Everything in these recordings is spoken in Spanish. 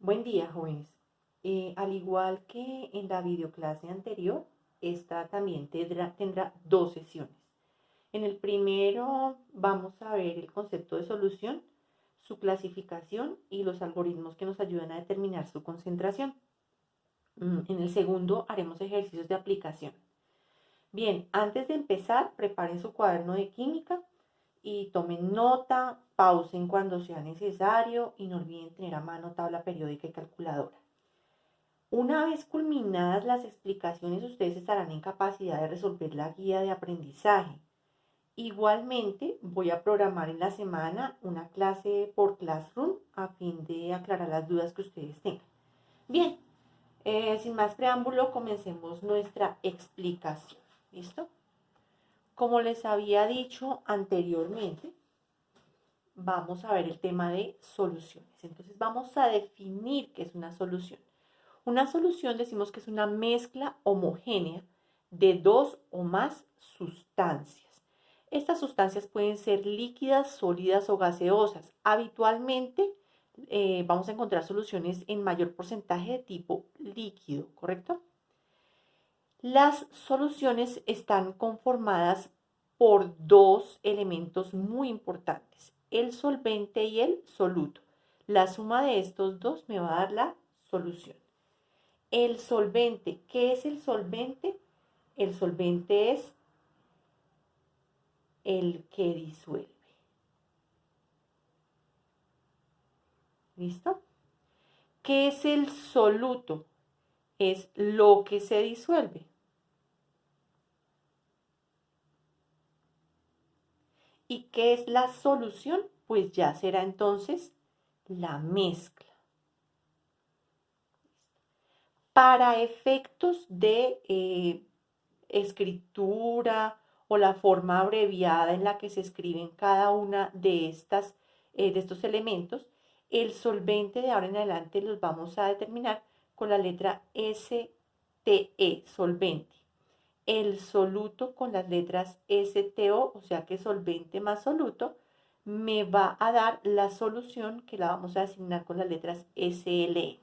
Buen día, jóvenes. Al igual que en la videoclase anterior, esta también tendrá dos sesiones. En el primero vamos a ver el concepto de solución, su clasificación y los algoritmos que nos ayudan a determinar su concentración. En el segundo haremos ejercicios de aplicación. Bien, antes de empezar, preparen su cuaderno de química y tomen nota, pausen cuando sea necesario y no olviden tener a mano tabla periódica y calculadora. Una vez culminadas las explicaciones, ustedes estarán en capacidad de resolver la guía de aprendizaje. Igualmente, voy a programar en la semana una clase por Classroom a fin de aclarar las dudas que ustedes tengan. Bien, sin más preámbulo, comencemos nuestra explicación. ¿Listo? Como les había dicho anteriormente, vamos a ver el tema de soluciones. Entonces, vamos a definir qué es una solución. Una solución decimos que es una mezcla homogénea de dos o más sustancias. Estas sustancias pueden ser líquidas, sólidas o gaseosas. Habitualmente vamos a encontrar soluciones en mayor porcentaje de tipo líquido, ¿correcto? Las soluciones están conformadas por dos elementos muy importantes, el solvente y el soluto. La suma de estos dos me va a dar la solución. El solvente, ¿qué es el solvente? El solvente es el que disuelve. ¿Listo? ¿Qué es el soluto? Es lo que se disuelve. ¿Y qué es la solución? Pues ya será entonces la mezcla. Para efectos de escritura o la forma abreviada en la que se escriben cada una de estos elementos, el solvente de ahora en adelante los vamos a determinar con la letra STE, solvente. El soluto con las letras STO, o sea que solvente más soluto, me va a dar la solución que la vamos a asignar con las letras SLN.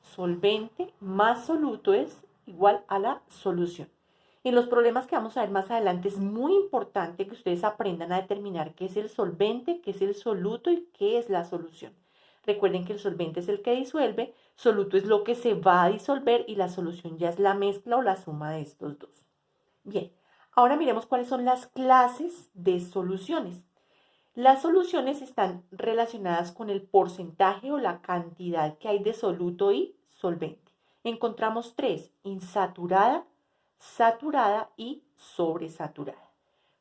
Solvente más soluto es igual a la solución. En los problemas que vamos a ver más adelante es muy importante que ustedes aprendan a determinar qué es el solvente, qué es el soluto y qué es la solución. Recuerden que el solvente es el que disuelve, soluto es lo que se va a disolver y la solución ya es la mezcla o la suma de estos dos. Bien, ahora miremos cuáles son las clases de soluciones. Las soluciones están relacionadas con el porcentaje o la cantidad que hay de soluto y solvente. Encontramos tres: insaturada, saturada y sobresaturada.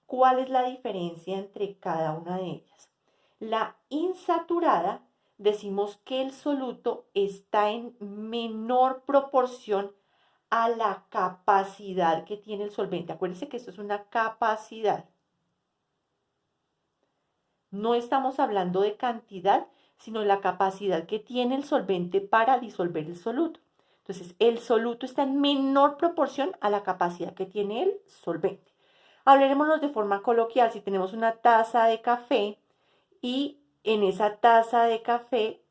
¿Cuál es la diferencia entre cada una de ellas? La insaturada decimos que el soluto está en menor proporción a la capacidad que tiene el solvente. Acuérdense que esto es una capacidad. No estamos hablando de cantidad, sino de la capacidad que tiene el solvente para disolver el soluto. Entonces, el soluto está en menor proporción a la capacidad que tiene el solvente. Hablaremos de forma coloquial. Si tenemos una taza de café y en esa taza de café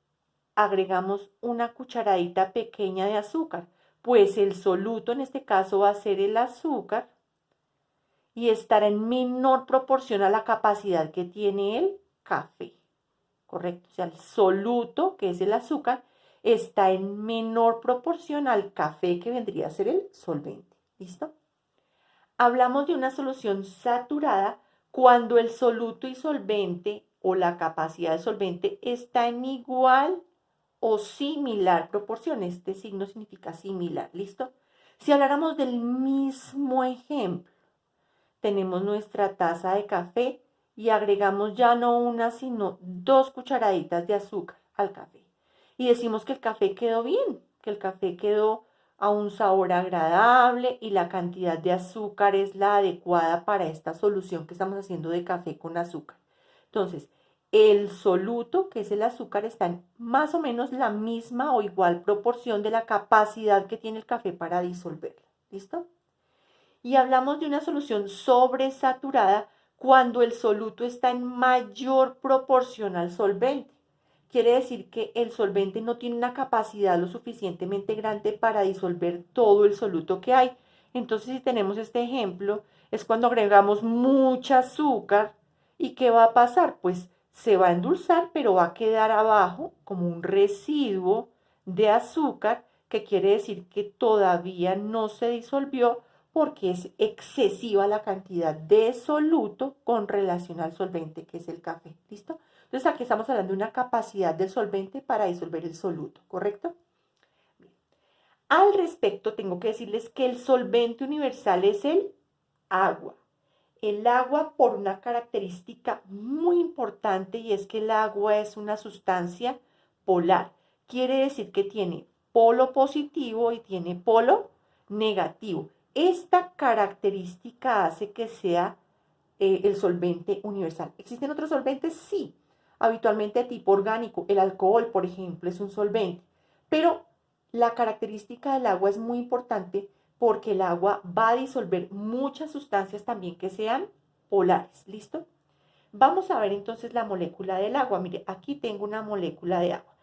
agregamos una cucharadita pequeña de azúcar, pues el soluto en este caso va a ser el azúcar y estará en menor proporción a la capacidad que tiene el café, ¿correcto? O sea, el soluto, que es el azúcar, está en menor proporción al café, que vendría a ser el solvente. ¿Listo? Hablamos de una solución saturada cuando el soluto y solvente o la capacidad de solvente está en igual o similar proporción. Este signo significa similar. ¿Listo? Si habláramos del mismo ejemplo, tenemos nuestra taza de café y agregamos ya no una, sino 2 cucharaditas de azúcar al café. Y decimos que el café quedó bien, que el café quedó a un sabor agradable y la cantidad de azúcar es la adecuada para esta solución que estamos haciendo de café con azúcar. Entonces, el soluto, que es el azúcar, está en más o menos la misma o igual proporción de la capacidad que tiene el café para disolverlo. ¿Listo? Y hablamos de una solución sobresaturada cuando el soluto está en mayor proporción al solvente. quiere decir que el solvente no tiene una capacidad lo suficientemente grande para disolver todo el soluto que hay. Entonces, si tenemos este ejemplo, es cuando agregamos mucha azúcar. ¿Y qué va a pasar? Pues se va a endulzar, pero va a quedar abajo como un residuo de azúcar, que quiere decir que todavía no se disolvió porque es excesiva la cantidad de soluto con relación al solvente, que es el café. ¿Listo? Entonces aquí estamos hablando de una capacidad del solvente para disolver el soluto, ¿correcto? Bien. Al respecto, tengo que decirles que el solvente universal es el agua. El agua por una característica muy importante, y es que el agua es una sustancia polar. Quiere decir que tiene polo positivo y tiene polo negativo. Esta característica hace que sea el solvente universal. ¿Existen otros solventes? Sí. Habitualmente de tipo orgánico. El alcohol, por ejemplo, es un solvente. Pero la característica del agua es muy importante porque el agua va a disolver muchas sustancias también que sean polares. ¿Listo? Vamos a ver entonces la molécula del agua. Mire, aquí tengo una molécula de agua.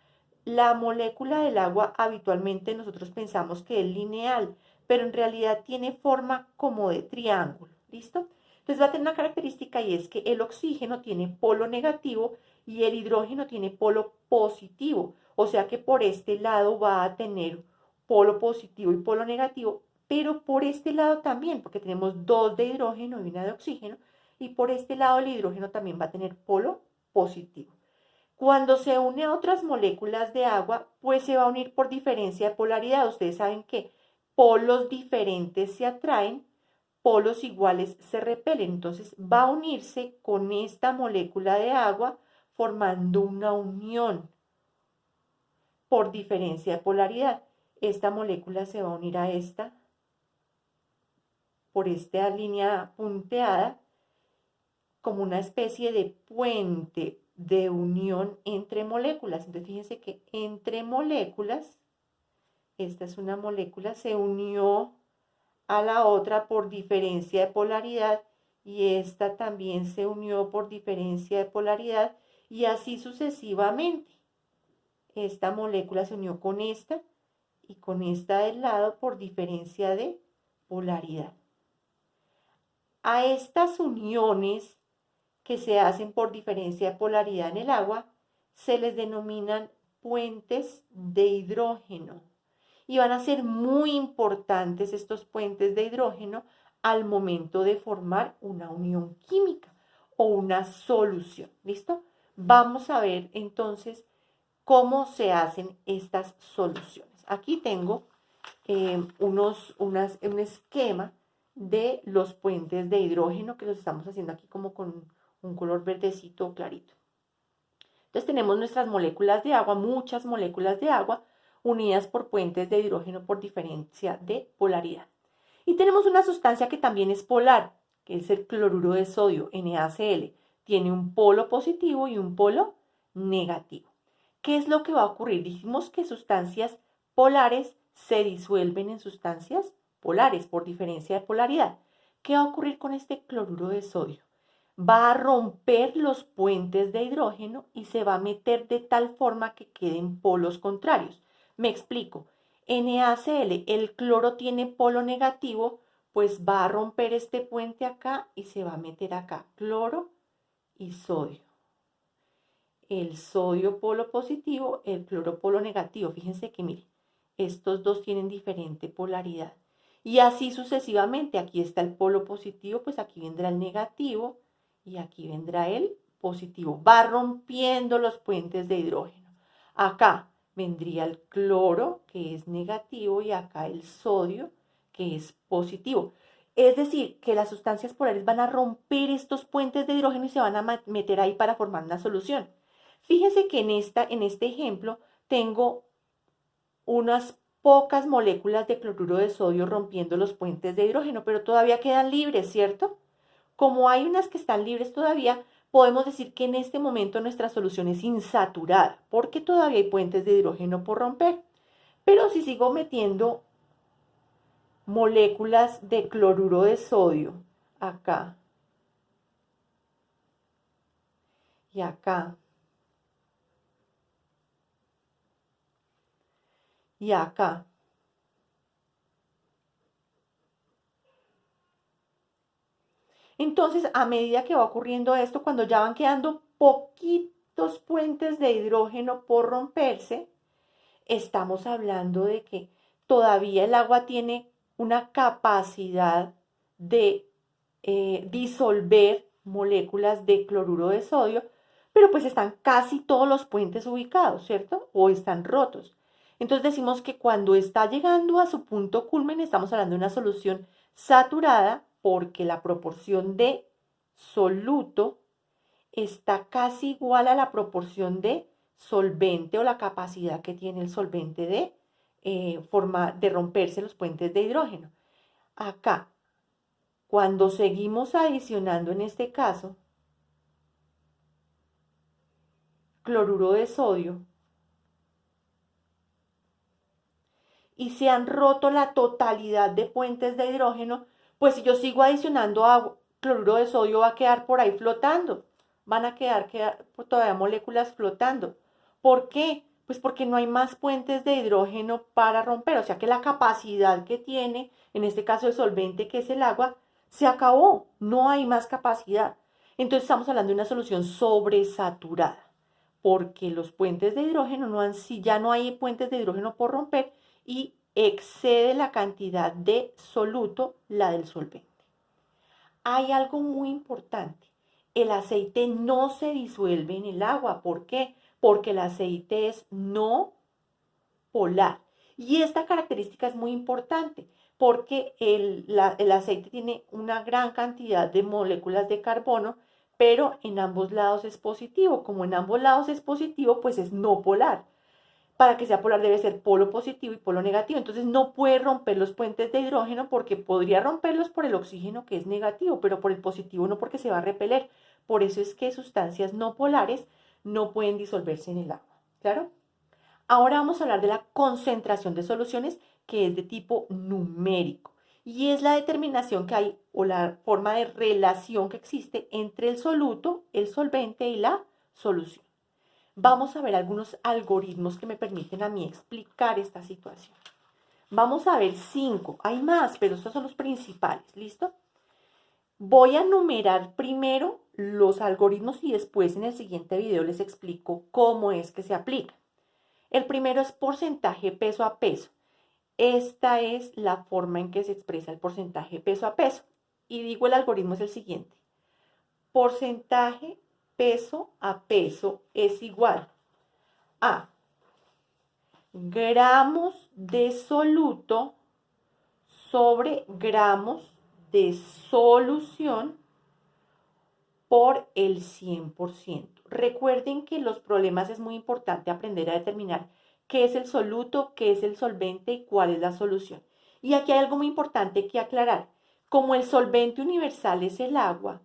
La molécula del agua habitualmente nosotros pensamos que es lineal, pero en realidad tiene forma como de triángulo. ¿Listo? Entonces va a tener una característica, y es que el oxígeno tiene polo negativo y el hidrógeno tiene polo positivo. O sea que por este lado va a tener polo positivo y polo negativo, pero por este lado también, porque tenemos dos de hidrógeno y una de oxígeno, y por este lado el hidrógeno también va a tener polo positivo. Cuando se une a otras moléculas de agua, pues se va a unir por diferencia de polaridad. Ustedes saben que polos diferentes se atraen, polos iguales se repelen. Entonces va a unirse con esta molécula de agua formando una unión por diferencia de polaridad. Esta molécula se va a unir a esta por esta línea punteada como una especie de puente de unión entre moléculas. Entonces fíjense que entre moléculas, esta es una molécula, se unió a la otra por diferencia de polaridad, y esta también se unió por diferencia de polaridad, y así sucesivamente. Esta molécula se unió con esta y con esta del lado por diferencia de polaridad. A estas uniones que se hacen por diferencia de polaridad en el agua se les denominan puentes de hidrógeno, y van a ser muy importantes estos puentes de hidrógeno al momento de formar una unión química o una solución. ¿Listo? Vamos a ver entonces cómo se hacen estas soluciones. Aquí tengo un esquema de los puentes de hidrógeno, que los estamos haciendo aquí como con un color verdecito clarito. Entonces tenemos nuestras moléculas de agua, muchas moléculas de agua unidas por puentes de hidrógeno por diferencia de polaridad. Y tenemos una sustancia que también es polar, que es el cloruro de sodio, NaCl. Tiene un polo positivo y un polo negativo. ¿Qué es lo que va a ocurrir? Dijimos que sustancias polares se disuelven en sustancias polares por diferencia de polaridad. ¿Qué va a ocurrir con este cloruro de sodio? Va a romper los puentes de hidrógeno y se va a meter de tal forma que queden polos contrarios. Me explico. NaCl, el cloro tiene polo negativo, pues va a romper este puente acá y se va a meter acá cloro y sodio. El sodio polo positivo, el cloro polo negativo. Fíjense que, miren, estos dos tienen diferente polaridad. Y así sucesivamente. Aquí está el polo positivo, pues aquí vendrá el negativo y aquí vendrá el positivo. Va rompiendo los puentes de hidrógeno. Acá vendría el cloro, que es negativo, y acá el sodio, que es positivo. Es decir, que las sustancias polares van a romper estos puentes de hidrógeno y se van a meter ahí para formar una solución. Fíjense que en este ejemplo tengo unas pocas moléculas de cloruro de sodio rompiendo los puentes de hidrógeno, pero todavía quedan libres, ¿cierto? Como hay unas que están libres todavía, podemos decir que en este momento nuestra solución es insaturada, porque todavía hay puentes de hidrógeno por romper. Pero si sigo metiendo moléculas de cloruro de sodio acá y acá y acá. Entonces, a medida que va ocurriendo esto, cuando ya van quedando poquitos puentes de hidrógeno por romperse, estamos hablando de que todavía el agua tiene una capacidad de disolver moléculas de cloruro de sodio, pero pues están casi todos los puentes ubicados, ¿cierto? O están rotos. Entonces decimos que cuando está llegando a su punto culmen, estamos hablando de una solución saturada porque la proporción de soluto está casi igual a la proporción de solvente o la capacidad que tiene el solvente de, de romperse los puentes de hidrógeno. Acá, cuando seguimos adicionando en este caso cloruro de sodio y se han roto la totalidad de puentes de hidrógeno, pues si yo sigo adicionando agua, cloruro de sodio va a quedar por ahí flotando. Van a quedar todavía moléculas flotando. ¿Por qué? Pues porque no hay más puentes de hidrógeno para romper. O sea que la capacidad que tiene, en este caso el solvente que es el agua, se acabó. No hay más capacidad. Entonces estamos hablando de una solución sobresaturada. Porque los puentes de hidrógeno no han, si ya no hay puentes de hidrógeno por romper y excede la cantidad de soluto la del solvente. Hay algo muy importante. El aceite no se disuelve en el agua. ¿Por qué? Porque el aceite es no polar. Y esta característica es muy importante porque el aceite tiene una gran cantidad de moléculas de carbono, pero en ambos lados es positivo. Como en ambos lados es positivo, pues es no polar. Para que sea polar debe ser polo positivo y polo negativo. Entonces no puede romper los puentes de hidrógeno porque podría romperlos por el oxígeno que es negativo, pero por el positivo no, porque se va a repeler. Por eso es que sustancias no polares no pueden disolverse en el agua. ¿Claro? Ahora vamos a hablar de la concentración de soluciones, que es de tipo numérico. Y es la determinación que hay o la forma de relación que existe entre el soluto, el solvente y la solución. Vamos a ver algunos algoritmos que me permiten a mí explicar esta situación. Vamos a ver 5, hay más, pero estos son los principales, ¿listo? Voy a numerar primero los algoritmos y después en el siguiente video les explico cómo es que se aplica. El primero es porcentaje peso a peso. Esta es la forma en que se expresa el porcentaje peso a peso. Y digo el algoritmo es el siguiente. Porcentaje peso a peso es igual a gramos de soluto sobre gramos de solución por el 100%. Recuerden que los problemas es muy importante aprender a determinar qué es el soluto, qué es el solvente y cuál es la solución. Y aquí hay algo muy importante que aclarar. Como el solvente universal es el agua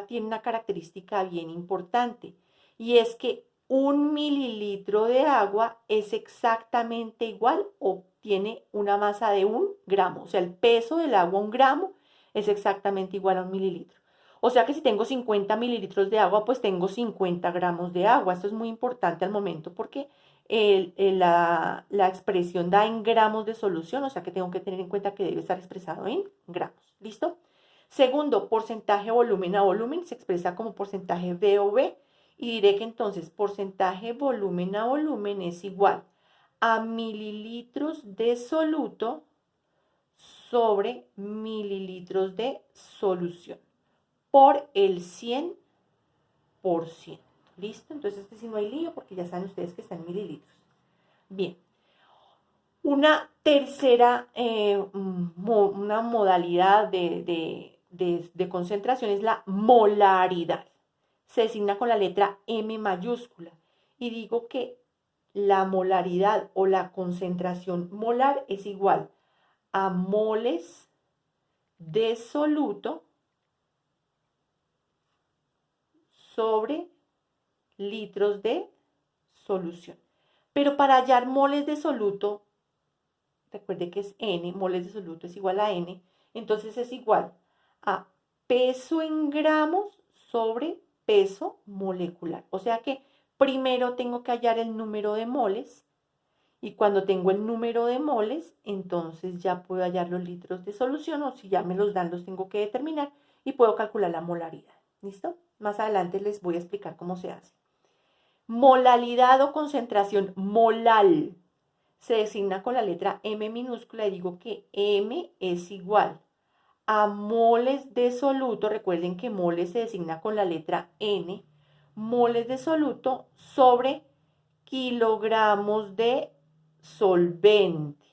tiene una característica bien importante y es que 1 mililitro de agua es exactamente igual o tiene una masa de 1 gramo. O sea, el peso del agua, 1 gramo, es exactamente igual a 1 mililitro. O sea que si tengo 50 mililitros de agua, pues tengo 50 gramos de agua. Esto es muy importante al momento porque la expresión da en gramos de solución, o sea que tengo que tener en cuenta que debe estar expresado en gramos. ¿Listo? Segundo, porcentaje volumen a volumen se expresa como porcentaje VOV y diré que entonces porcentaje volumen a volumen es igual a mililitros de soluto sobre mililitros de solución por el 100%. ¿Listo? Entonces este sí no hay lío porque ya saben ustedes que está en mililitros. Bien. Una tercera, una modalidad de concentración es la molaridad. Se designa con la letra M mayúscula. Y digo que la molaridad o la concentración molar es igual a moles de soluto sobre litros de solución. Pero para hallar moles de soluto, recuerde que es N, moles de soluto es igual a N, entonces es igual a peso en gramos sobre peso molecular. O sea que primero tengo que hallar el número de moles Y cuando tengo el número de moles, entonces ya puedo hallar los litros de solución, o si ya me los dan, los tengo que determinar y puedo calcular la molaridad. ¿Listo? Más adelante les voy a explicar cómo se hace. Molalidad o concentración molal se designa con la letra M minúscula y digo que M es igual a moles de soluto. Recuerden que moles se designa con la letra N. Moles de soluto sobre kilogramos de solvente.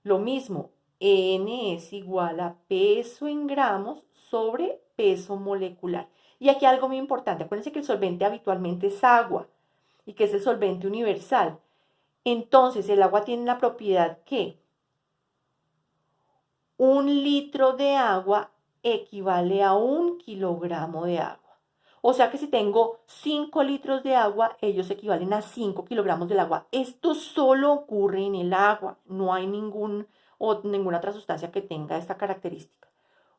Lo mismo, N es igual a peso en gramos sobre peso molecular. Y aquí algo muy importante, acuérdense que el solvente habitualmente es agua y que es el solvente universal. Entonces, el agua tiene la propiedad que 1 litro de agua equivale a 1 kilogramo de agua. O sea que si tengo 5 litros de agua, ellos equivalen a 5 kilogramos del agua. Esto solo ocurre en el agua. No hay ninguna otra sustancia que tenga esta característica.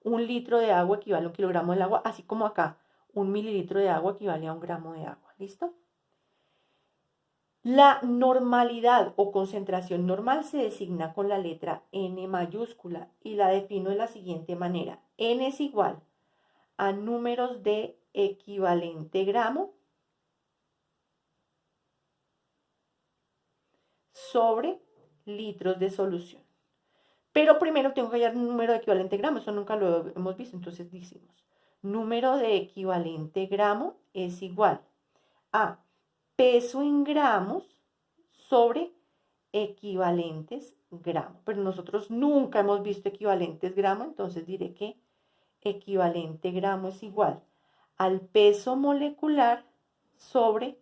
1 litro de agua equivale a 1 kilogramo del agua, así como acá, 1 mililitro de agua equivale a 1 gramo de agua. ¿Listo? La normalidad o concentración normal se designa con la letra N mayúscula y la defino de la siguiente manera. N es igual a números de equivalente gramo sobre litros de solución. Pero primero tengo que hallar un número de equivalente gramo, eso nunca lo hemos visto, entonces decimos, número de equivalente gramo es igual a peso en gramos sobre equivalentes gramo. Pero nosotros nunca hemos visto equivalentes gramo, entonces diré que equivalente gramo es igual al peso molecular sobre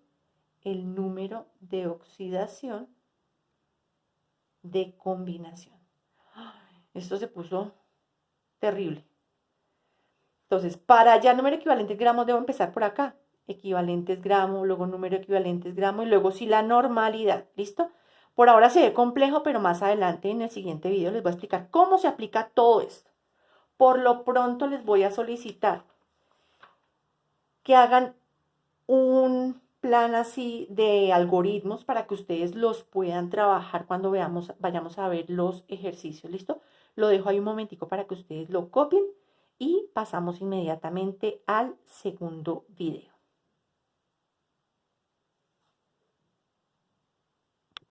el número de oxidación de combinación. Esto se puso terrible. Entonces, para hallar número de equivalentes gramos debo empezar por acá. Equivalentes gramo, luego número de equivalentes gramo y luego sí la normalidad. ¿Listo? Por ahora se ve complejo, pero más adelante en el siguiente video les voy a explicar cómo se aplica todo esto. Por lo pronto les voy a solicitar que hagan un plan así de algoritmos para que ustedes los puedan trabajar cuando vayamos a ver los ejercicios. ¿Listo? Lo dejo ahí un momentico para que ustedes lo copien y pasamos inmediatamente al segundo video.